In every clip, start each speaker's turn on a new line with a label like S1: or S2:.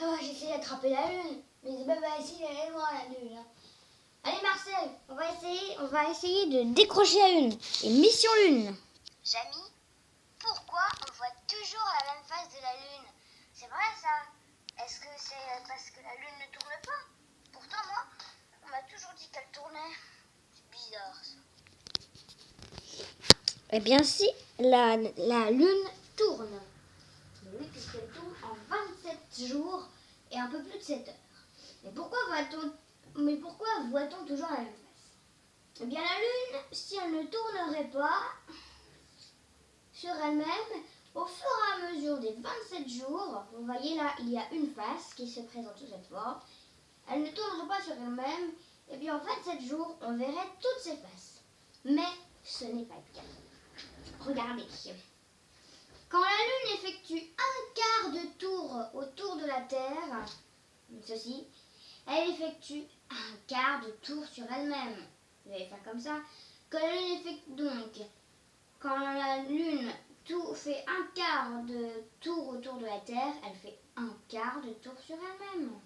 S1: Oh, j'essaie d'attraper la lune, mais c'est pas facile, elle est loin la lune. Allez Marcel, on va essayer de décrocher la lune. Et mission lune.
S2: Jamy, pourquoi on voit toujours la même face de la lune? C'est vrai ça? Est-ce que c'est parce que la lune ne tourne pas? Pourtant moi, on m'a toujours dit qu'elle tournait. C'est bizarre ça.
S1: Eh bien si, la lune tourne. Mais oui, puisqu'elle tourne en 27 jours et un peu plus de 7 heures. Mais pourquoi voit-on toujours la même face? Eh bien la lune, si elle ne tournerait pas sur elle-même, au fur et à mesure des 27 jours, vous voyez là, il y a une face qui se présente sous cette forme. Elle ne tournerait pas sur elle-même, et bien en 27 jours, on verrait toutes ses faces. Mais ce n'est pas le cas. Regardez. Quand la Lune effectue un quart de tour autour de la Terre, ceci, elle effectue un quart de tour sur elle-même. Vous allez faire comme ça. Quand la Lune fait un quart de tour autour de la Terre, elle fait un quart de tour sur elle-même.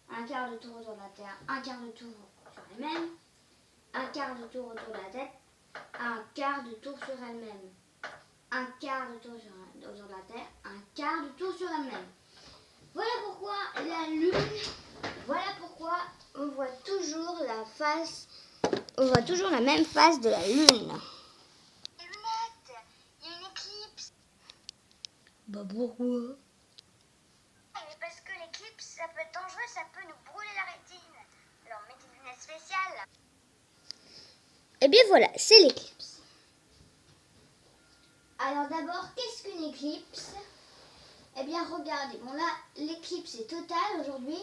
S1: Un quart de tour autour de la Terre, un quart de tour sur elle-même, un quart de tour autour de la tête, un quart de tour sur elle-même, un quart de tour autour de la Terre, un quart de tour sur elle-même. Voilà pourquoi la Lune, voilà pourquoi on voit toujours la même face de la Lune.
S2: Les lunettes, il y a une éclipse.
S1: Bah pourquoi?
S2: Mais parce que l'éclipse, ça peut être dangereux, ça peut nous brûler la rétine. Alors mettez des lunettes spéciales.
S1: Eh bien voilà, c'est l'éclipse. Alors d'abord, qu'est-ce qu'une éclipse? Eh bien regardez, bon là, l'éclipse est totale aujourd'hui.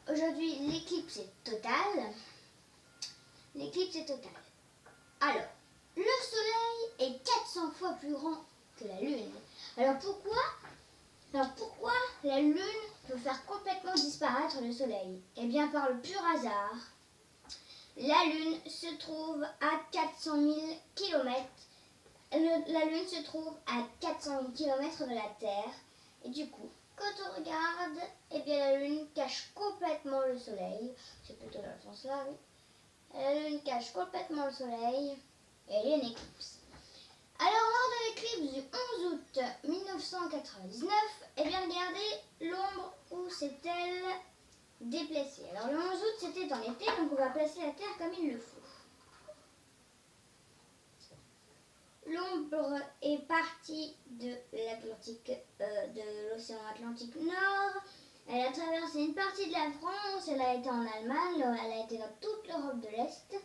S1: Aujourd'hui, l'éclipse est totale. L'éclipse est totale. Alors, le Soleil est 400 fois plus grand que la Lune. Alors pourquoi la Lune peut faire complètement disparaître le Soleil? Eh bien par le pur hasard. La Lune se trouve à 400 000 km. La Lune se trouve à 400 000 km de la Terre. Et du coup, quand on regarde, eh bien la Lune cache complètement le Soleil. C'est plutôt dans le sens là, oui. La Lune cache complètement le Soleil et il y a une éclipse. Alors, lors de l'éclipse du 11 août 1999, eh bien regardez l'ombre où s'est-elle déplacée. Alors le 11 août c'était en été, donc on va placer la Terre comme il le faut. L'ombre est partie de l'Atlantique, de l'océan Atlantique Nord. Elle a traversé une partie de la France, elle a été en Allemagne, elle a été dans toute l'Europe de l'Est,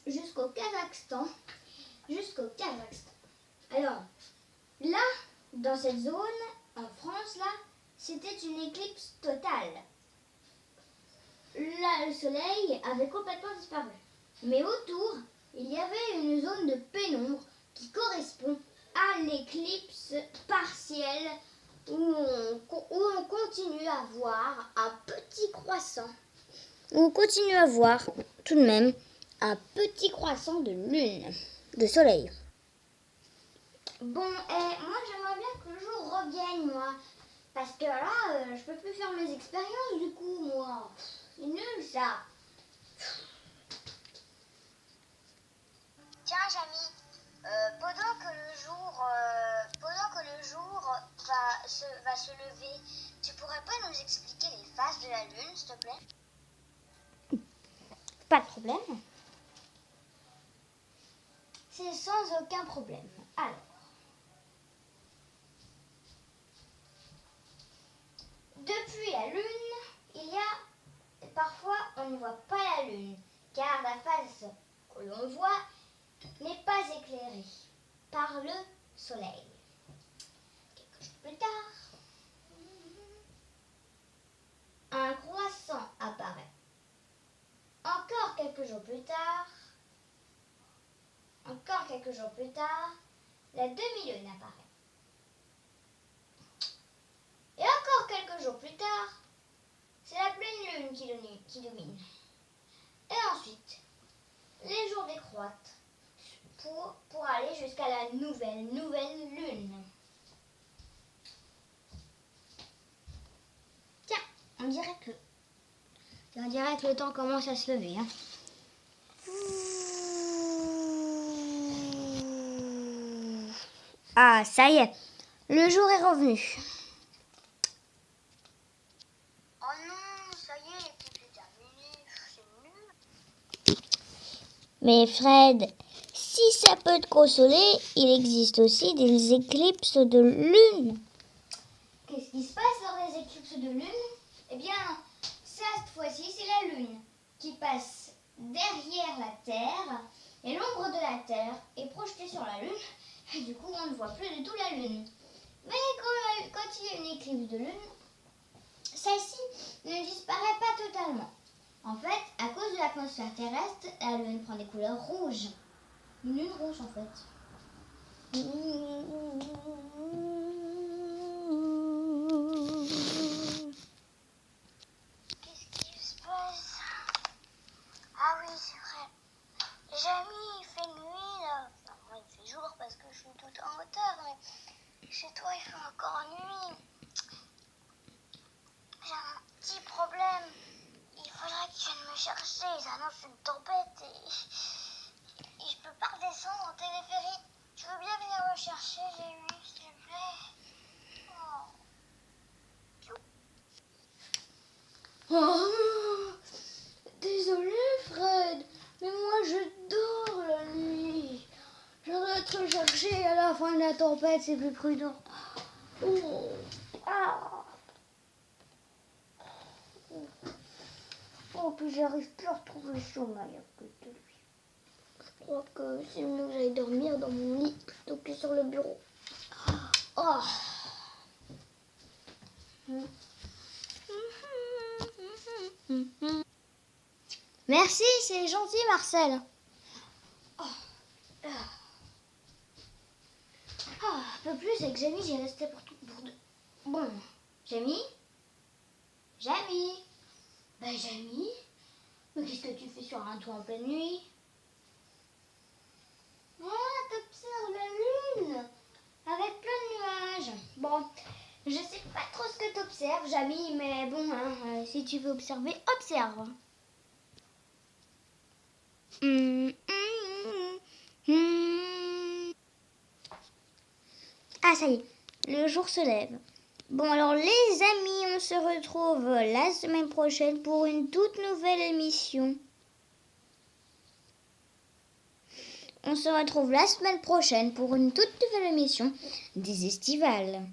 S1: jusqu'au Kazakhstan. Alors, là, dans cette zone, en France, là, c'était une éclipse totale. Là, le soleil avait complètement disparu. Mais autour, il y avait une zone de pénombre qui correspond à l'éclipse partielle où on continue à voir un petit croissant. Où on continue à voir tout de même un petit croissant de lune, de soleil. Bon, moi j'aimerais bien que le jour revienne, moi. Parce que là, je peux plus faire mes expériences du coup, moi. C'est nul ça.
S2: Tiens Jamy, pendant que le jour va se lever, tu pourrais pas nous expliquer les phases de la Lune, s'il te plaît?
S1: Pas de problème. C'est sans aucun problème. Alors. Depuis la Lune, il y a parfois on ne voit pas la Lune, car la face que l'on voit n'est pas éclairée par le Soleil. Quelques jours plus tard, un croissant apparaît. Encore quelques jours plus tard, la demi-lune apparaît. Et encore quelques jours plus tard, c'est la pleine lune qui domine. Et ensuite, les jours décroîtent pour aller jusqu'à la nouvelle lune. On dirait que le temps commence à se lever. Hein. Ah, ça y est, le jour est revenu.
S2: Oh non, ça y est, l'équipe est terminée. C'est nul.
S1: Mais Fred, si ça peut te consoler, il existe aussi des éclipses de lune. Qu'est-ce qui se passe lors des éclipses de lune? Eh bien, ça, cette fois-ci, c'est la lune qui passe derrière la Terre et l'ombre de la Terre est projetée sur la lune. Et du coup, on ne voit plus du tout la lune. Mais quand il y a une éclipse de lune, celle-ci ne disparaît pas totalement. En fait, à cause de l'atmosphère terrestre, la lune prend des couleurs rouges. Une lune rouge, en fait.
S2: Qu'est-ce qui se passe? Ah oui, c'est vrai. Jamy, il fait nuit là. Enfin, moi, il fait jour parce que je suis tout en hauteur, mais chez toi, il fait encore nuit. J'ai un petit problème. Il faudrait que tu viennes me chercher. Ils annoncent une tempête et je peux pas redescendre en téléphérique. Tu veux bien venir me chercher, Jamy, s'il te plaît? Oh.
S1: Oh, désolé Fred, mais moi je dors la nuit. Je dois te chercher à la fin de la tempête, c'est plus prudent. Oh. Ah. Oh, puis j'arrive plus à retrouver le sommeil à côté de lui. Je crois que c'est mieux que j'aille dormir dans mon lit plutôt que sur le bureau. Oh. Merci, c'est gentil Marcel. Oh. Un peu plus avec Jamie, j'ai resté pour deux. Bon, Jamie? Jamie? Ben Jamie? Mais qu'est-ce que tu fais sur un toit en pleine nuit? Ah, t'observes la lune avec plein de nuages. Bon, je sais pas trop ce que t'observes, Jamie, mais bon, hein, si tu veux observer, observe. Ah, ça y est, le jour se lève. Bon, alors les amis, on se retrouve la semaine prochaine pour une toute nouvelle émission. On se retrouve la semaine prochaine pour une toute nouvelle émission des Estivales.